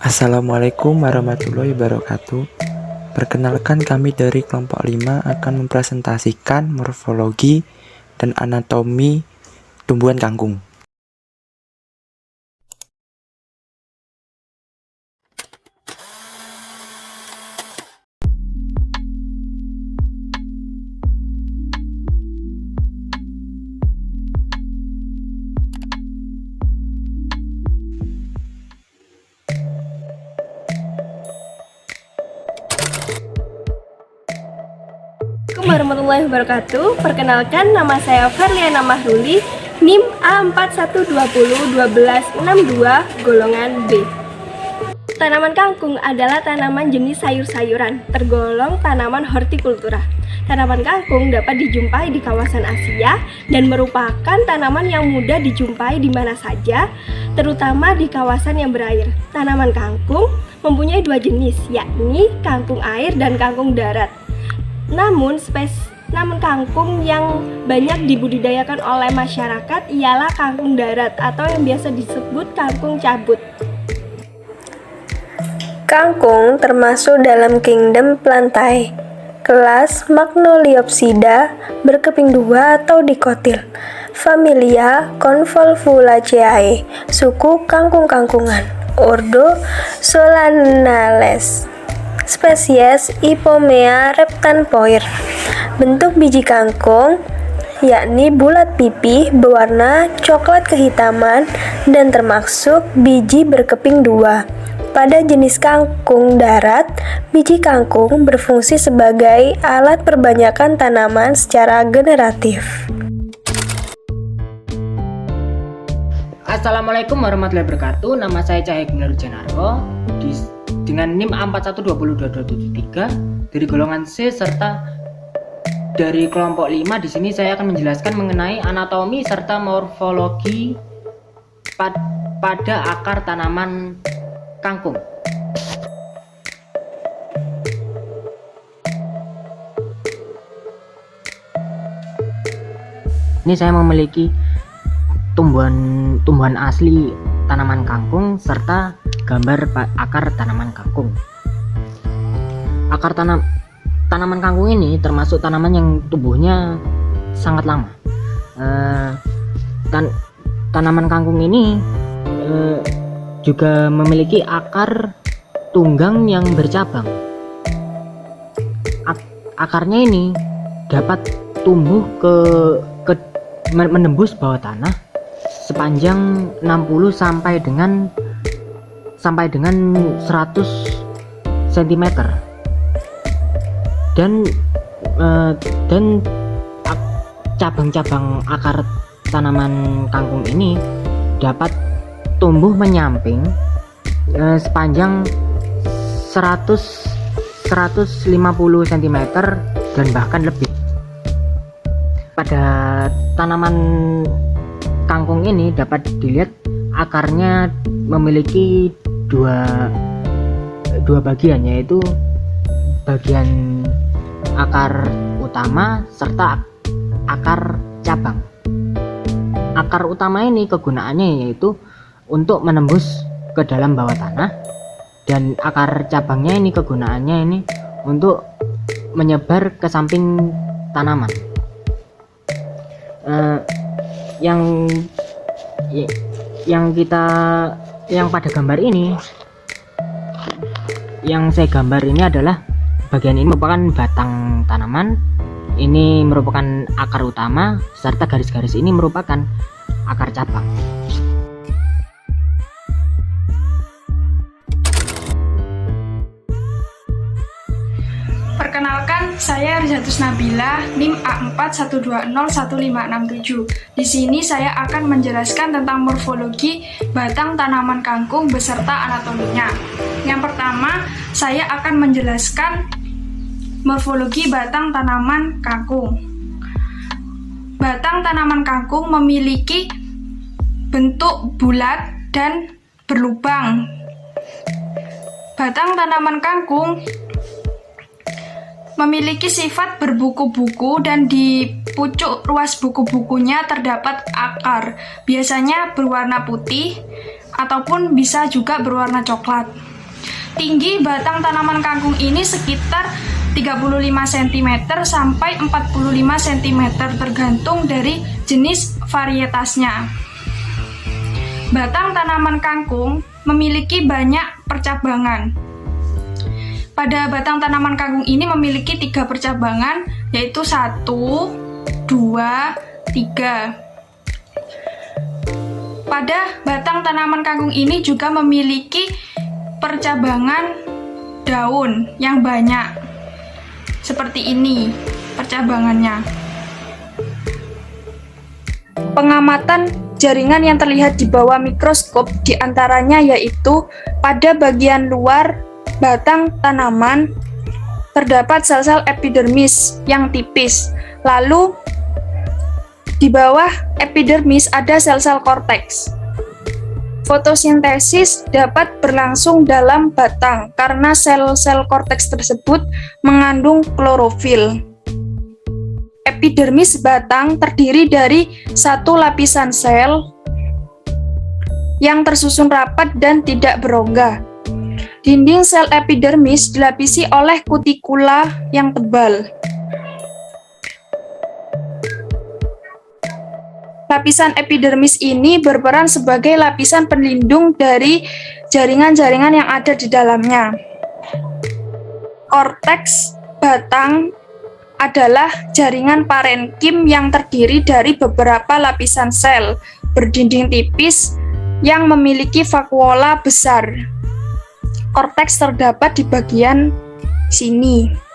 Assalamualaikum warahmatullahi wabarakatuh. Perkenalkan, kami dari kelompok 5 akan mempresentasikan morfologi dan anatomi tumbuhan kangkung. Assalamualaikum warahmatullahi wabarakatuh. Perkenalkan, nama saya Farliana Mahruli, NIM A41201262 golongan B. Tanaman kangkung adalah tanaman jenis sayur-sayuran, tergolong tanaman hortikultura. Tanaman kangkung dapat dijumpai di kawasan Asia dan merupakan tanaman yang mudah dijumpai di mana saja, terutama di kawasan yang berair. Tanaman kangkung mempunyai dua jenis, yakni kangkung air dan kangkung darat. Namun kangkung yang banyak dibudidayakan oleh masyarakat ialah kangkung darat atau yang biasa disebut kangkung cabut. Kangkung termasuk dalam kingdom plantae, kelas Magnoliopsida, berkeping dua atau dikotil, familia Convolvulaceae, suku kangkung-kangkungan, ordo Solanales. Spesies Ipomea reptanpoir. Bentuk biji kangkung yakni bulat pipih berwarna coklat kehitaman dan termasuk biji berkeping dua. Pada jenis kangkung darat, biji kangkung berfungsi sebagai alat perbanyakan tanaman secara generatif. Assalamualaikum warahmatullahi wabarakatuh. Nama saya Cahaya Gumilar Janarko dengan NIM A41202273 dari golongan C serta dari kelompok 5. Di sini saya akan menjelaskan mengenai anatomi serta morfologi pada akar tanaman kangkung. Ini saya memiliki tumbuhan asli tanaman kangkung serta gambar akar tanaman kangkung. Akar tanaman kangkung ini termasuk tanaman yang tumbuhnya sangat lama. Tanaman kangkung ini juga memiliki akar tunggang yang bercabang. Akarnya ini dapat tumbuh menembus bawah tanah sepanjang 60 sampai dengan 100 cm dan cabang-cabang akar tanaman kangkung ini dapat tumbuh menyamping sepanjang 150 cm dan bahkan lebih. Pada tanaman kangkung ini dapat dilihat akarnya memiliki dua bagian, yaitu bagian akar utama serta akar cabang. Akar utama ini kegunaannya yaitu untuk menembus ke dalam bawah tanah, dan akar cabangnya ini kegunaannya ini untuk menyebar ke samping tanaman. Yang pada gambar ini, yang saya gambar ini adalah bagian ini merupakan batang tanaman, ini merupakan akar utama, serta garis-garis ini merupakan akar cabang. Perkenalkan, saya Rizatus Nabila, NIM A41201567. Di sini saya akan menjelaskan tentang morfologi batang tanaman kangkung beserta anatominya. Yang pertama, saya akan menjelaskan morfologi batang tanaman kangkung. Batang tanaman kangkung memiliki bentuk bulat dan berlubang. Batang tanaman kangkung memiliki sifat berbuku-buku dan di pucuk ruas buku-bukunya terdapat akar, biasanya berwarna putih ataupun bisa juga berwarna coklat. Tinggi batang tanaman kangkung ini sekitar 35 cm sampai 45 cm tergantung dari jenis varietasnya. Batang tanaman kangkung memiliki banyak percabangan. Pada batang tanaman kangkung ini memiliki 3 percabangan, yaitu 1, 2, 3. Pada batang tanaman kangkung ini juga memiliki percabangan daun yang banyak. Seperti ini percabangannya. Pengamatan jaringan yang terlihat di bawah mikroskop diantaranya yaitu pada bagian luar batang tanaman terdapat sel-sel epidermis yang tipis. Lalu di bawah epidermis ada sel-sel korteks. Fotosintesis dapat berlangsung dalam batang karena sel-sel korteks tersebut mengandung klorofil. Epidermis batang terdiri dari satu lapisan sel yang tersusun rapat dan tidak berongga. Dinding sel epidermis dilapisi oleh kutikula yang tebal. Lapisan epidermis ini berperan sebagai lapisan pelindung dari jaringan-jaringan yang ada di dalamnya. Korteks batang adalah jaringan parenkim yang terdiri dari beberapa lapisan sel berdinding tipis yang memiliki vakuola besar. Korteks terdapat di bagian sini.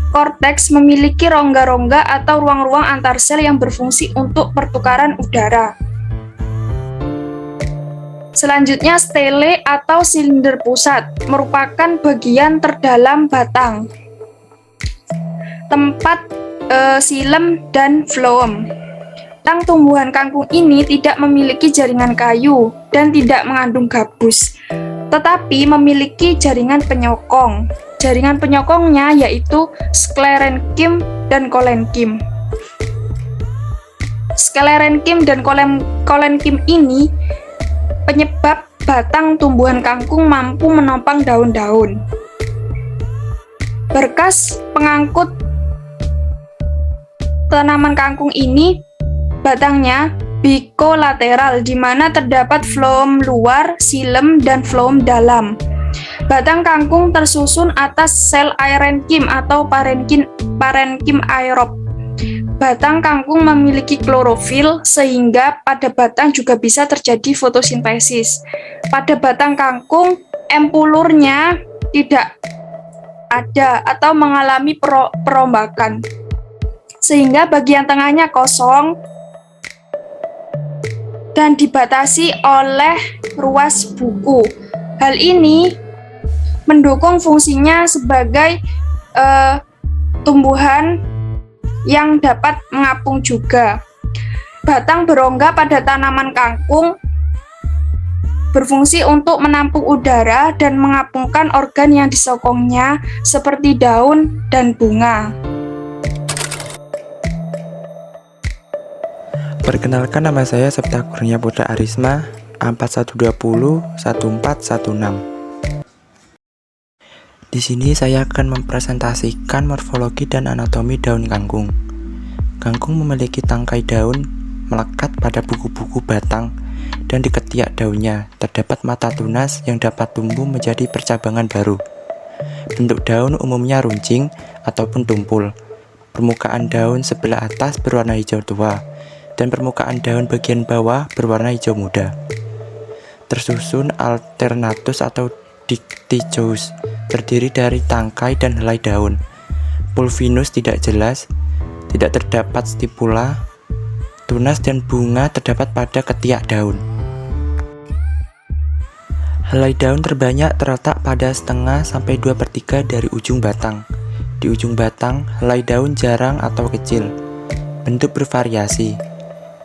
Korteks memiliki rongga-rongga atau ruang-ruang antar sel yang berfungsi untuk pertukaran udara. Selanjutnya, stele atau silinder pusat merupakan bagian terdalam batang, tempat silem dan floem. Batang tumbuhan kangkung ini tidak memiliki jaringan kayu dan tidak mengandung gabus, tetapi memiliki jaringan penyokong. Jaringan penyokongnya yaitu sklerenkim dan kolenkim. Sklerenkim dan kolenkim ini penyebab batang tumbuhan kangkung mampu menopang daun-daun. Berkas pengangkut tanaman kangkung ini batangnya bikolateral, di mana terdapat floem luar, silem, dan floem dalam. Batang kangkung tersusun atas sel aerenkim atau parenkim aerob. Batang kangkung memiliki klorofil sehingga pada batang juga bisa terjadi fotosintesis. Pada batang kangkung, empulurnya tidak ada atau mengalami perombakan, sehingga bagian tengahnya kosong dan dibatasi oleh ruas buku. Hal ini mendukung fungsinya sebagai tumbuhan yang dapat mengapung juga. Batang berongga pada tanaman kangkung berfungsi untuk menampung udara dan mengapungkan organ yang disokongnya seperti daun dan bunga. Perkenalkan, nama saya Septa Kurnia Putra Arisma, A4120 1416. Di sini saya akan mempresentasikan morfologi dan anatomi daun kangkung. Kangkung memiliki tangkai daun melekat pada buku-buku batang, dan di ketiak daunnya terdapat mata tunas yang dapat tumbuh menjadi percabangan baru. Bentuk daun umumnya runcing ataupun tumpul. Permukaan daun sebelah atas berwarna hijau tua, dan permukaan daun bagian bawah berwarna hijau muda. Tersusun alternatus atau dictyos, terdiri dari tangkai dan helai daun. Pulvinus tidak jelas, tidak terdapat stipula. Tunas dan bunga terdapat pada ketiak daun. Helai daun terbanyak terletak pada setengah sampai 2/3 dari ujung batang. Di ujung batang, helai daun jarang atau kecil. Bentuk bervariasi,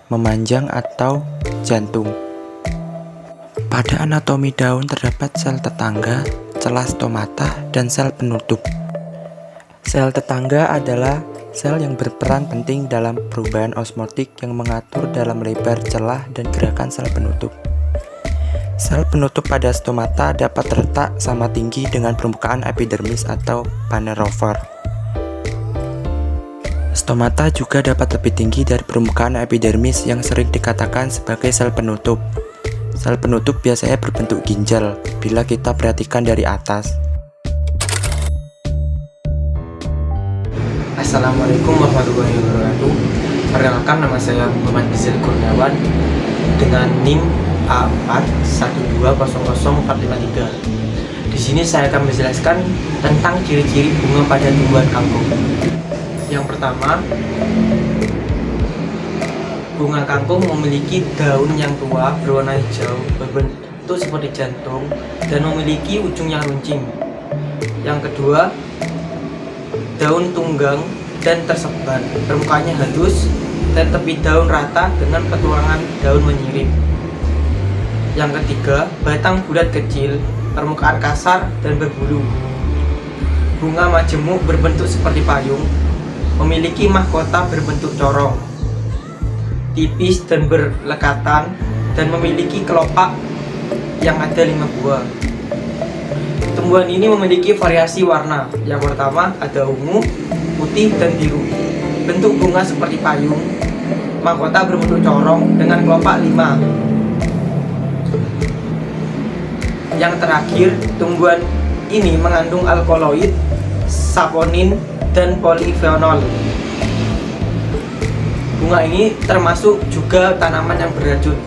memanjang atau jantung. Pada anatomi daun terdapat sel tetangga, celah stomata, dan sel penutup. Sel tetangga adalah sel yang berperan penting dalam perubahan osmotik yang mengatur dalam lebar celah dan gerakan sel penutup. Sel penutup pada stomata dapat terletak sama tinggi dengan permukaan epidermis atau phanerover. Stomata juga dapat lebih tinggi dari permukaan epidermis yang sering dikatakan sebagai sel penutup. Sel penutup biasanya berbentuk ginjal bila kita perhatikan dari atas. Assalamualaikum warahmatullahi wabarakatuh. Perkenalkan, nama saya Muhammad Rizal Kurniawan dengan NIM A41200453. Di sini saya akan menjelaskan tentang ciri-ciri bunga pada tumbuhan kangkung. Yang pertama, bunga kangkung memiliki daun yang tua berwarna hijau, berbentuk seperti jantung, dan memiliki ujung yang runcing. Yang kedua, daun tunggang dan tersebar, permukaannya halus, dan tepi daun rata dengan petualangan daun menyirip. Yang ketiga, batang bulat kecil, permukaan kasar dan berbulu. Bunga majemuk berbentuk seperti payung, memiliki mahkota berbentuk corong, tipis dan berlekatan, dan memiliki kelopak yang ada 5 buah. Tumbuhan ini memiliki variasi warna. Yang pertama ada ungu, putih, dan biru. Bentuk bunga seperti payung, mahkota berbentuk corong dengan kelopak 5. Yang terakhir, tumbuhan ini mengandung alkaloid, saponin, dan polifenol. Bunga ini termasuk juga tanaman yang beracun.